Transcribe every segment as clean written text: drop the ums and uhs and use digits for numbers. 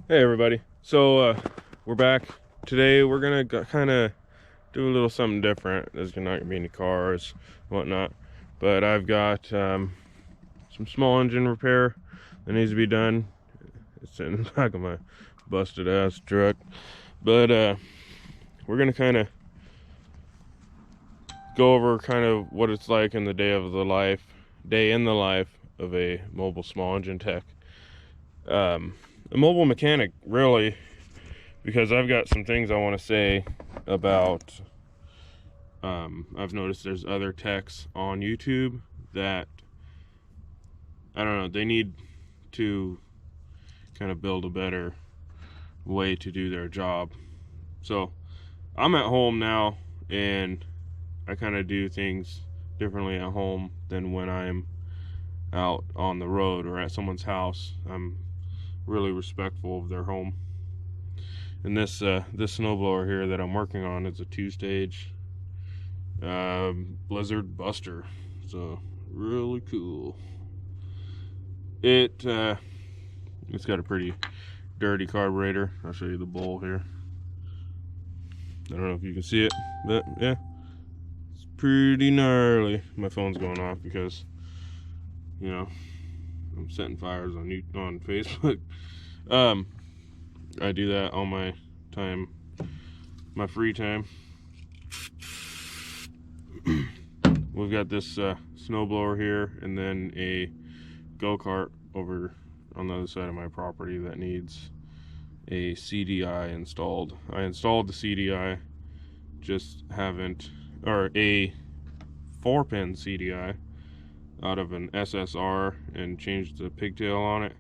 Hey everybody. So we're back. Today we're gonna kind of do a little something different. There's not gonna be any cars, whatnot. But I've got some small engine repair that needs to be done. It's in the back of my busted ass truck. But we're gonna kind of go over kind of what it's like in the day in the life of a mobile small engine tech. A mobile mechanic, really, because I've got some things I want to say about. I've noticed there's other techs on YouTube that, I don't know, they need to kind of build a better way to do their job. So I'm at home now, and I kind of do things differently at home than when I'm out on the road or at someone's house. I'm really respectful of their home. And this snowblower here that I'm working on is a 2-stage Blizzard Buster. So really cool. It's got a pretty dirty carburetor. I'll show you the bowl here. I don't know if you can see it, but yeah, it's pretty gnarly. My phone's going off because, you know, I'm setting fires on Facebook. I do that all my time, my free time. We've got this snowblower here, and then a go-kart over on the other side of my property that needs a CDI installed. I installed the CDI, just haven't, or a 4-pin CDI out of an SSR, and changed the pigtail on it,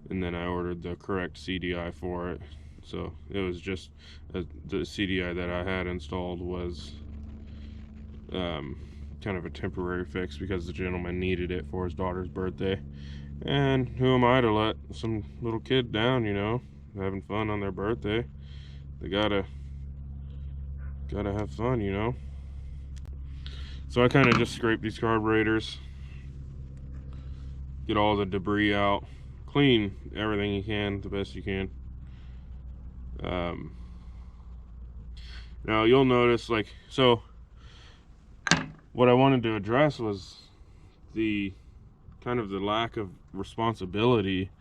and then I ordered the correct CDI for it. So it was just the CDI that I had installed was kind of a temporary fix because the gentleman needed it for his daughter's birthday. And who am I to let some little kid down, having fun on their birthday? They gotta have fun. So I kind of just scrape these carburetors, get all the debris out, clean everything you can, the best you can. Now you'll notice, what I wanted to address was the lack of responsibility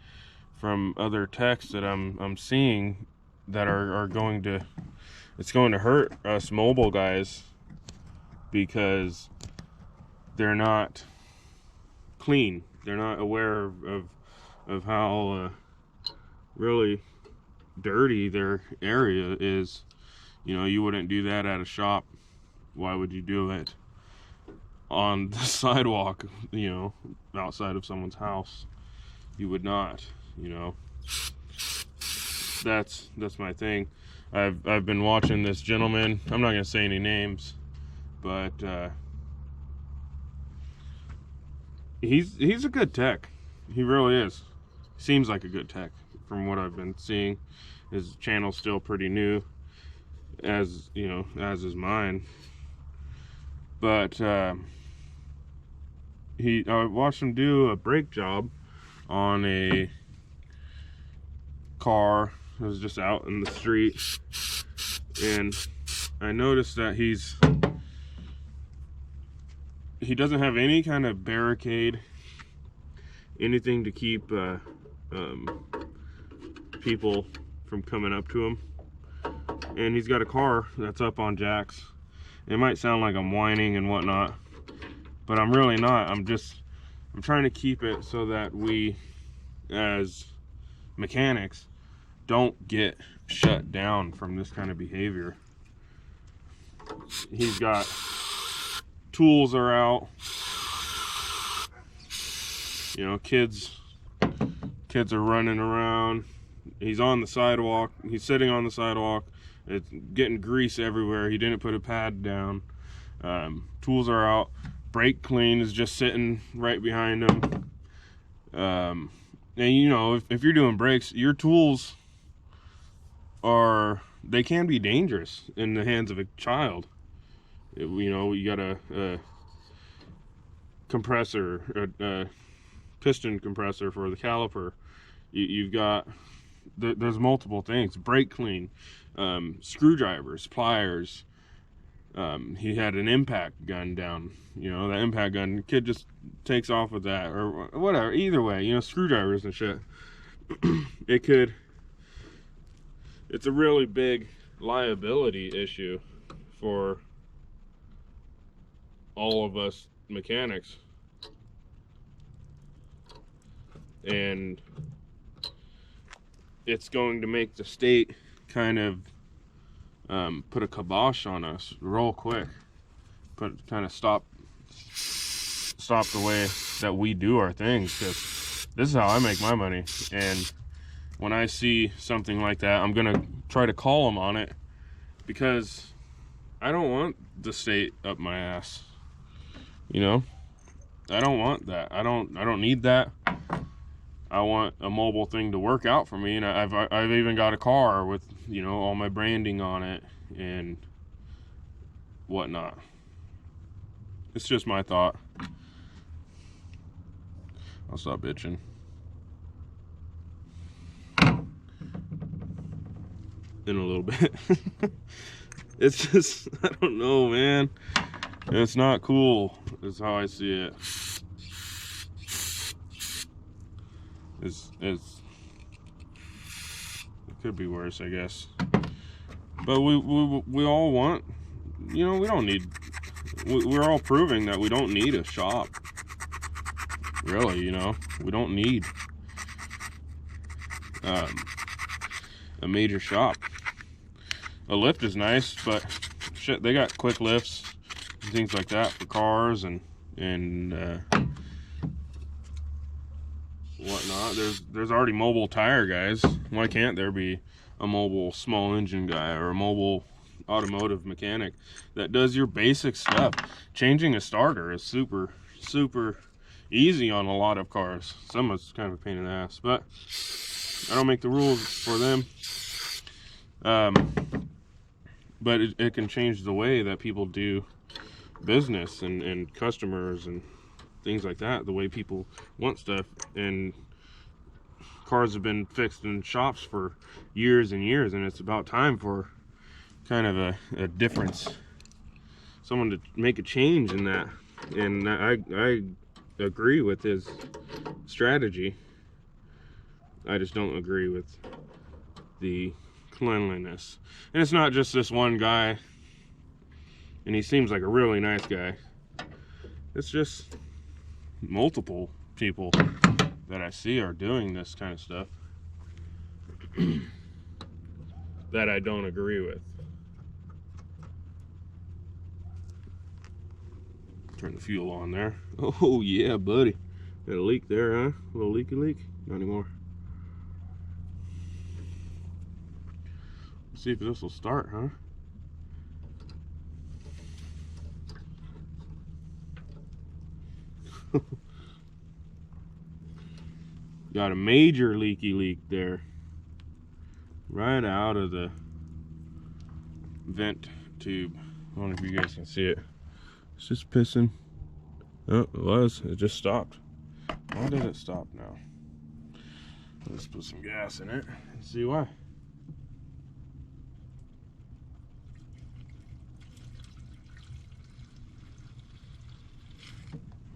from other techs that I'm seeing that are going to, it's going to hurt us mobile guys because they're not clean. They're not aware of how really dirty their area is. You wouldn't do that at a shop. Why would you do it on the sidewalk, outside of someone's house? You would not, That's my thing. I've been watching this gentleman. I'm not gonna say any names, but he's a good tech. He really is. Seems like a good tech from what I've been seeing. His channel's still pretty new, as is mine. But I watched him do a brake job on a car that was just out in the street, and I noticed that he doesn't have any kind of barricade, anything to keep people from coming up to him. And he's got a car that's up on jacks. It might sound like I'm whining and whatnot, but I'm really not. I'm trying to keep it so that we, as mechanics, don't get shut down from this kind of behavior. He's got tools are out. Kids are running around. He's on the sidewalk. He's sitting on the sidewalk. It's getting grease everywhere. He didn't put a pad down. Tools are out. Brake clean is just sitting right behind him. And if you're doing brakes, your tools they can be dangerous in the hands of a child. You got a compressor, a piston compressor for the caliper. You've got there's multiple things. Brake clean, screwdrivers, pliers. He had an impact gun down. You know, that impact gun, the kid just takes off with that, or whatever. Either way, you know, screwdrivers and shit. It's a really big liability issue for all of us mechanics. And it's going to make the state kind of put a kibosh on us real quick. Kind of stop the way that we do our things, because this is how I make my money. And when I see something like that, I'm gonna try to call them on it, because I don't want the state up my ass. You know, I don't want that. I don't need that. I want a mobile thing to work out for me, and I've even got a car with, you know, all my branding on it and whatnot. It's just my thought. I'll stop bitching. In a little bit. It's just, I don't know, man. It's not cool, is how I see it. It could be worse, I guess. But we all want, you know, we don't need, we're all proving that we don't need a shop. Really, you know, we don't need a major shop. A lift is nice, but shit, they got quick lifts and things like that for cars and whatnot. There's already mobile tire guys. Why can't there be a mobile small engine guy or a mobile automotive mechanic that does your basic stuff? Changing a starter is super easy on a lot of cars. Some is kind of a pain in the ass, but I don't make the rules for them. But it can change the way that people do business and customers and things like that, the way people want stuff. And cars have been fixed in shops for years and years, and it's about time for kind of a difference, someone to make a change in that. And I agree with his strategy. I just don't agree with the cleanliness. And it's not just this one guy, and he seems like a really nice guy. It's just multiple people that I see are doing this kind of stuff that I don't agree with. Turn the fuel on there. Oh yeah, buddy. Got a leak there, huh? A little leaky leak? Not anymore. Let's see if this will start, huh? Got a major leaky leak there. Right out of the vent tube. I don't know if you guys can see it. It's just pissing. Oh, it was. It just stopped. Why did it stop now? Let's put some gas in it and see why.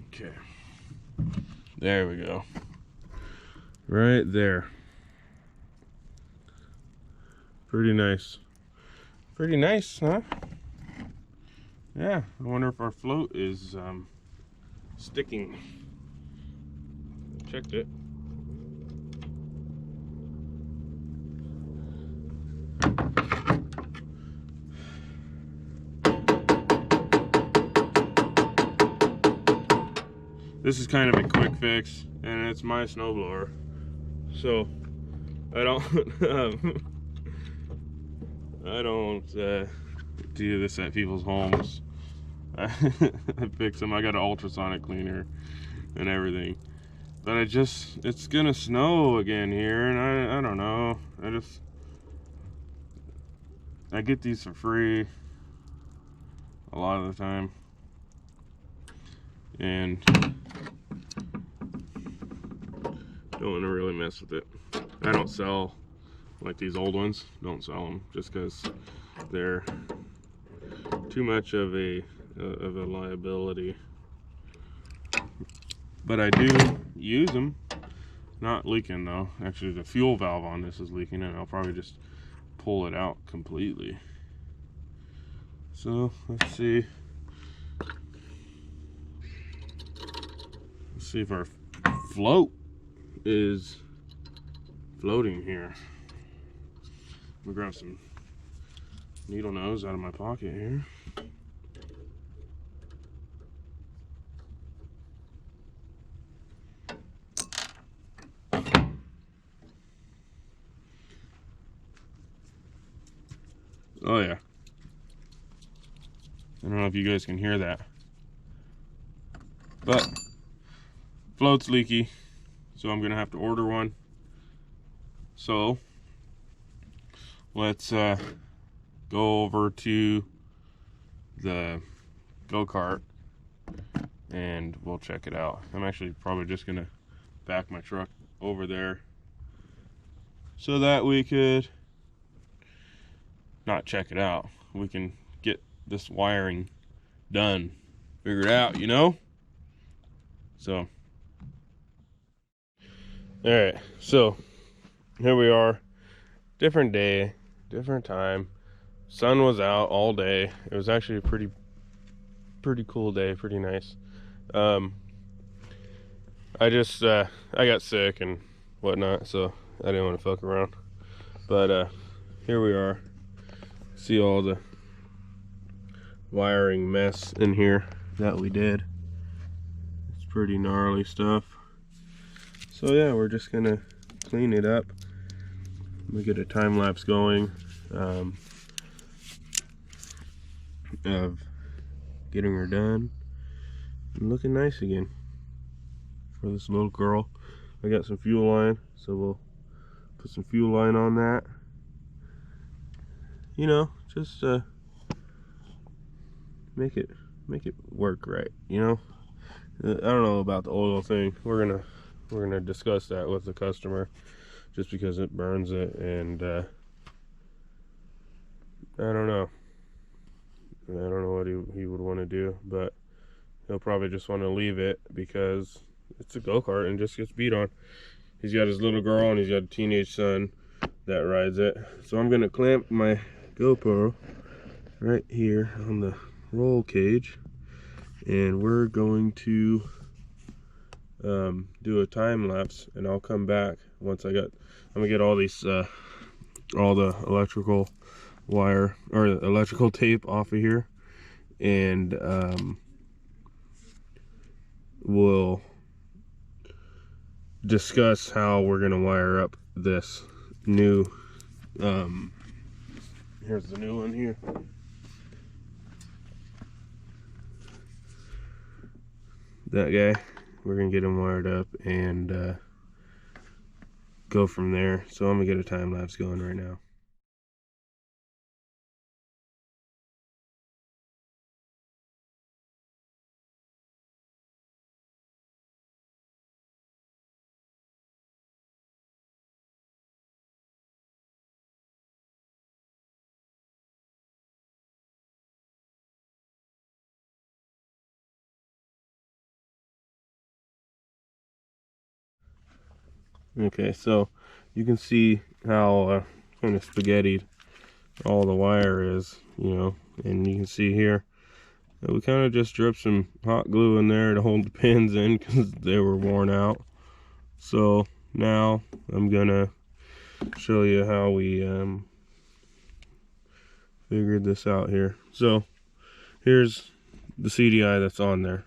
Okay. There we go. Right there. Pretty nice. Pretty nice, huh? Yeah, I wonder if our float is sticking. Checked it. This is kind of a quick fix, and it's my snowblower, so I don't I don't do this at people's homes. I fix them. I got an ultrasonic cleaner and everything, but it's gonna snow again here, and I don't know. I get these for free a lot of the time, and don't want to really mess with it. I don't sell like these old ones. Don't sell them just because they're too much of a liability. But I do use them. Not leaking though. Actually, the fuel valve on this is leaking, and I'll probably just pull it out completely. So let's see. Let's see if our float is floating here. I'm gonna grab some needle nose out of my pocket here. Oh yeah. I don't know if you guys can hear that, but float's leaky, so I'm gonna have to order one. So let's go over to the go-kart and we'll check it out. I'm actually probably just gonna back my truck over there so that we could not check it out. We can get this wiring done, figured out, you know? So, all right, so here we are. Different day, different time. Sun was out all day. It was actually a pretty cool day, pretty nice. I got sick and whatnot, so I didn't want to fuck around. But here we are. See all the wiring mess in here that we did. It's pretty gnarly stuff. So yeah, we're just gonna clean it up. We get a time lapse going of getting her done and looking nice again for this little girl. I got some fuel line, so we'll put some fuel line on that. You know, just make it work right, you know. I don't know about the oil thing. We're gonna discuss that with the customer, just because it burns it, and I don't know what he would want to do, but he'll probably just want to leave it because it's a go-kart and just gets beat on. He's got his little girl and he's got a teenage son that rides it. So I'm gonna clamp my GoPro right here on the roll cage, and we're going to do a time lapse, and I'll come back once I'm gonna get all these all the electrical wire or electrical tape off of here, and we'll discuss how we're gonna wire up this new here's the new one here. That guy, we're gonna get him wired up and go from there. So I'm gonna get a time lapse going right now. Okay, so you can see how kind of spaghettied all the wire is, you know, and you can see here that we kind of just dripped some hot glue in there to hold the pins in because they were worn out. So now I'm gonna show you how we figured this out here. So here's the CDI that's on there.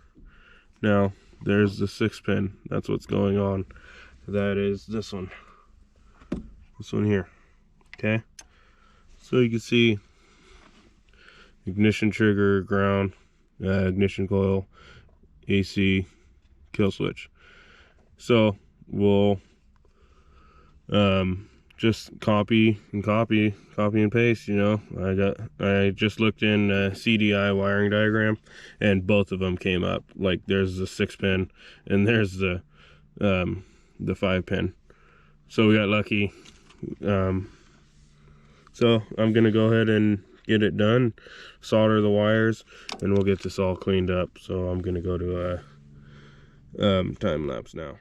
Now there's the 6-pin. That's what's going on. That is this one here. Okay, so you can see ignition trigger, ground, ignition coil, AC, kill switch. So we'll just copy and paste, you know. I just looked in CDI wiring diagram, and both of them came up. Like there's the 6-pin and there's the 5-pin. So we got lucky. So I'm gonna go ahead and get it done, solder the wires, and we'll get this all cleaned up. So I'm gonna go to a time lapse now.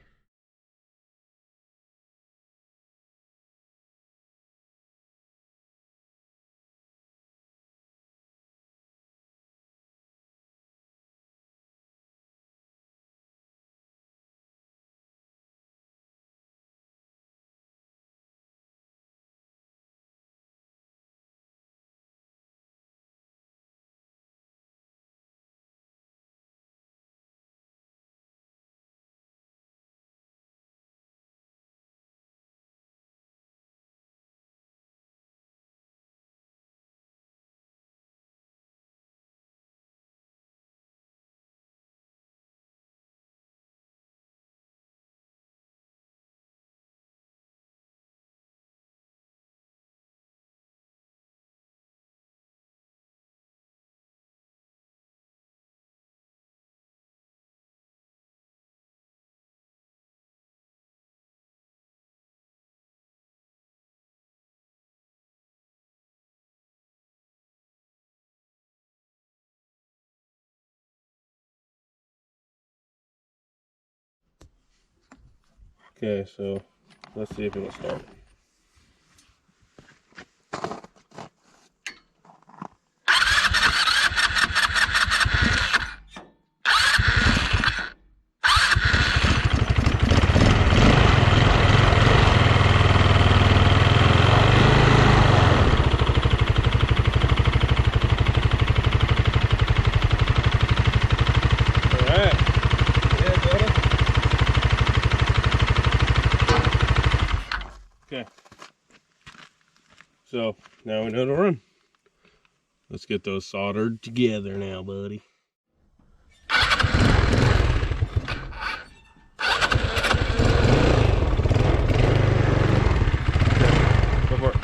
Okay, so let's see if it'll start. Okay, so now we know to run. Let's get those soldered together now, buddy. Go for it.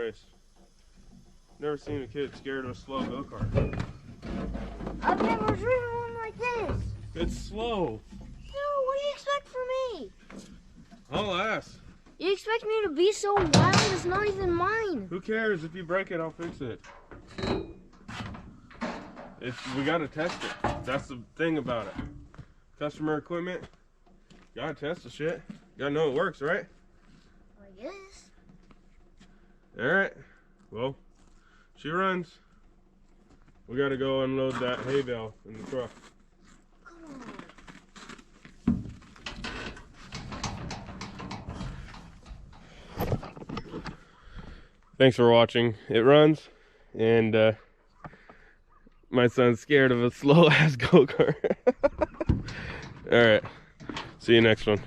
race. Never seen a kid scared of a slow go-kart. I've never driven one like this. It's slow. No, what do you expect from me? I'll ask. You expect me to be so wild? It's not even mine. Who cares? If you break it, I'll fix it. We gotta test it. That's the thing about it. Customer equipment, gotta test the shit. Gotta know it works, right? I guess. Alright. Well, she runs. We gotta go unload that hay bale in the truck. Come on. Thanks for watching. It runs, and my son's scared of a slow ass go-kart. Alright. See you next one.